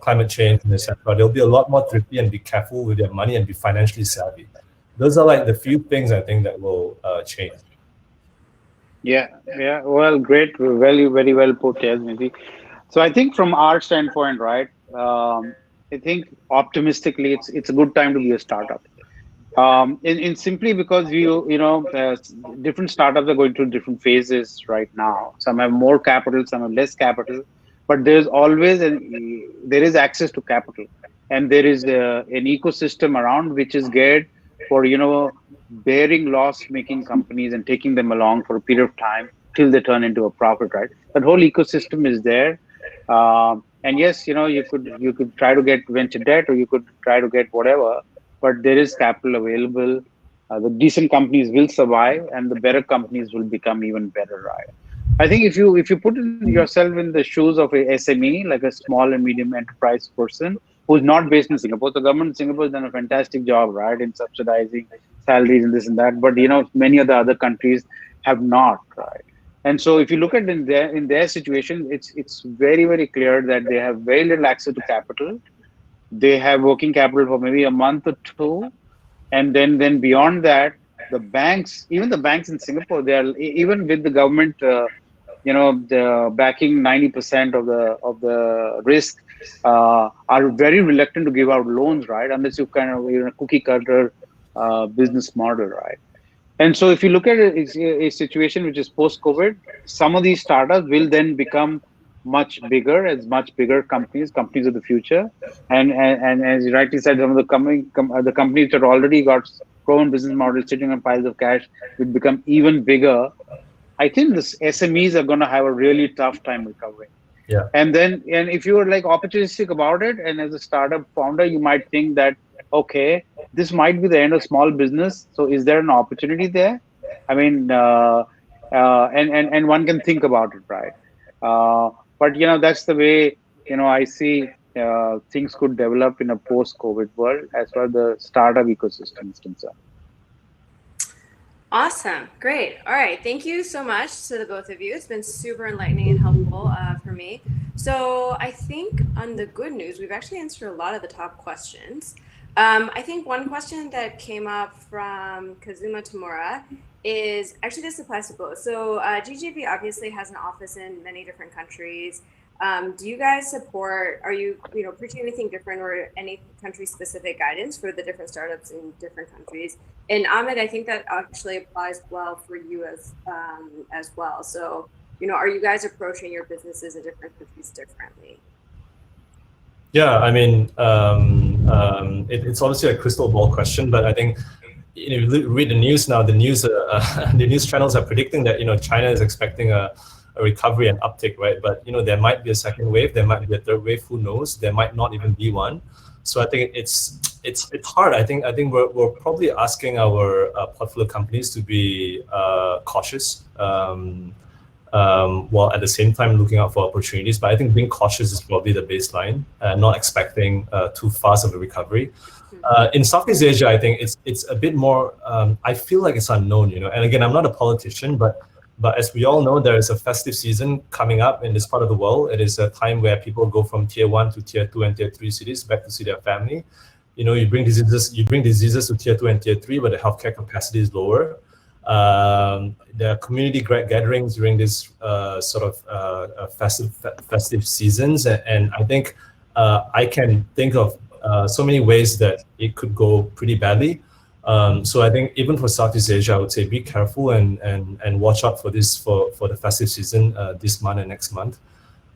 climate change and etc., they'll be a lot more thrifty and be careful with their money and be financially savvy. Those are the few things I think that will change. Yeah. Well, great. Very well put, Yasmiti. So I think from our standpoint, right, I think optimistically, it's a good time to be a startup. In simply because different startups are going through different phases right now. Some have more capital, some have less capital, but there's always there is access to capital, and there is an ecosystem around which is geared for bearing loss-making companies and taking them along for a period of time till they turn into a profit, right? That whole ecosystem is there. And yes, you could try to get venture debt or you could try to get whatever, but there is capital available. The decent companies will survive and the better companies will become even better, right? I think if you put yourself in the shoes of a SME, like a small and medium enterprise person who's not based in Singapore, the government in Singapore has done a fantastic job, right, in subsidizing salaries and this and that, but many of the other countries have not, right? And so if you look at in their situation, it's very, very clear that they have very little access to capital. They have working capital for maybe a month or two, and then beyond that, the banks, even the banks in Singapore, they are, even with the government, the backing 90% of the risk, are very reluctant to give out loans, right? Unless you kind of cookie cutter business model, right? And so if you look at a situation which is post-COVID, some of these startups will then become much bigger companies of the future. And as you rightly said, some of the companies that already got proven business models sitting on piles of cash will become even bigger I think the SMEs are going to have a really tough time recovering. Yeah. And if you were like opportunistic about it, and as a startup founder, you might think that, okay, this might be the end of small business. So is there an opportunity there? I mean, and one can think about it, right? But that's the way I see things could develop in a post-COVID world as far as the startup ecosystem is concerned. Awesome. Great. All right. Thank you so much to the both of you. It's been super enlightening and helpful for me. So I think on the good news, we've actually answered a lot of the top questions. I think one question that came up from Kazuma Tamura is, actually this applies to both. So GGV obviously has an office in many different countries. Do you guys support, are you preaching anything different or any country specific guidance for the different startups in different countries? And Amit, I think that actually applies well for you as well. So, are you guys approaching your businesses in different countries differently? Yeah, I mean, it's obviously a crystal ball question, but I think if you read the news now, the news channels are predicting that China is expecting a recovery and uptick, right? But there might be a second wave, there might be a third wave, who knows? There might not even be one. So I think it's hard. I think we're probably asking our portfolio companies to be cautious, while at the same time looking out for opportunities. But I think being cautious is probably the baseline, not expecting too fast of a recovery. In Southeast Asia, I think it's a bit more. I feel like it's unknown, And again, I'm not a politician, but as we all know, there is a festive season coming up in this part of the world. It is a time where people go from tier 1 to tier 2 and tier 3 cities back to see their family. You bring diseases to tier 2 and tier 3, but the healthcare capacity is lower. There are community gatherings during this sort of festive seasons, and I think I can think of so many ways that it could go pretty badly. So I think even for Southeast Asia, I would say be careful and watch out for this for the festive season this month and next month.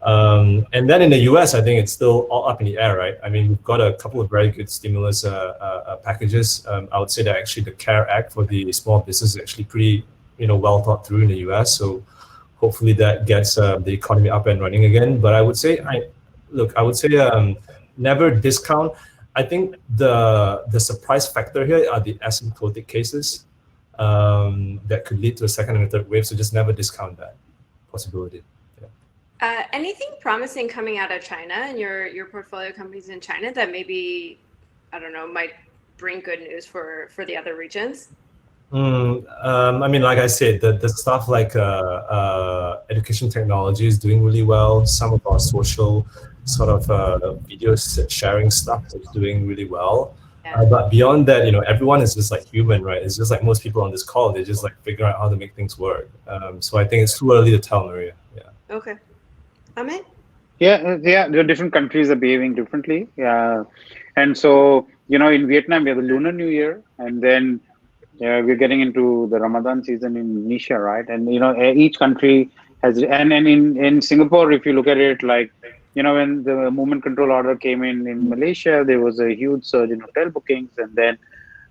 And then in the US, I think it's still all up in the air, right? I mean, we've got a couple of very good stimulus packages. I would say that actually the CARE Act for the small business is actually pretty well thought through in the US. So hopefully that gets the economy up and running again. But I would say, never discount. I think the surprise factor here are the asymptotic cases that could lead to a second and a third wave. So just never discount that possibility. Yeah. Anything promising coming out of China and your portfolio companies in China that maybe, I don't know, might bring good news for the other regions? I mean, like I said, the stuff like education technology is doing really well. Some of our social sort of video sharing stuff is doing really well. Yeah. But beyond that, everyone is just like human, right? It's just like most people on this call, they just like figure out how to make things work. So I think it's too early to tell, Maria. Yeah. Okay. Amit? Yeah. The different countries are behaving differently. Yeah. And so, in Vietnam, we have the Lunar New Year, and then we're getting into the Ramadan season in Indonesia, right? And, each country has, and in Singapore, if you look at it, like, when the movement control order came in Malaysia, there was a huge surge in hotel bookings. And then,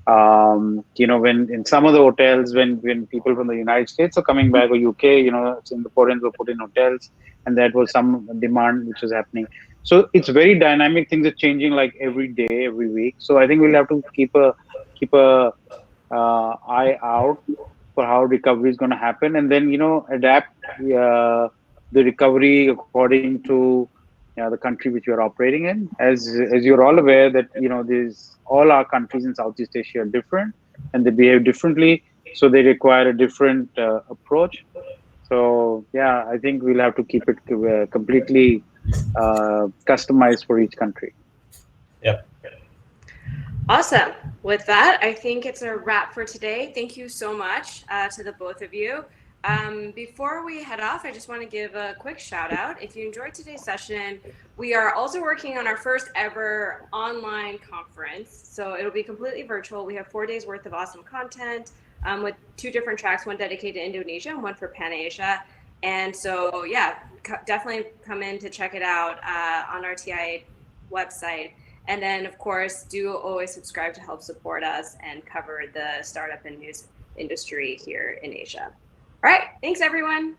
when in some of the hotels, when people from the United States are coming back, or UK, Singaporeans were put in hotels, and that was some demand which was happening. So it's very dynamic. Things are changing like every day, every week. So I think we'll have to keep a eye out for how recovery is going to happen, and then adapt the recovery according to the country which you are operating in. As you're all aware that all our countries in Southeast Asia are different, and they behave differently, so they require a different approach. So yeah, I think we'll have to keep it completely customized for each country. Yep. Awesome. With that, I think it's a wrap for today. Thank you so much to the both of you. Before we head off, I just want to give a quick shout out. If you enjoyed today's session, we are also working on our first ever online conference. So it'll be completely virtual. We have 4 days worth of awesome content with 2 different tracks, one dedicated to Indonesia and one for Pan Asia. And so, yeah, definitely come in to check it out on our TIA website. And then, of course, do always subscribe to help support us and cover the startup and news industry here in Asia. All right. Thanks, everyone.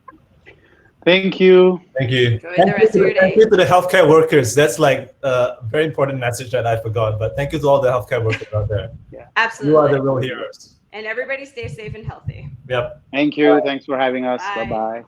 Thank you. Thank you. Enjoy the rest of your day. Thank you to the healthcare workers. That's like a very important message that I forgot. But thank you to all the healthcare workers out there. Absolutely. You are the real heroes. And everybody stay safe and healthy. Yep. Thank you. Thanks for having us. Bye. Bye-bye.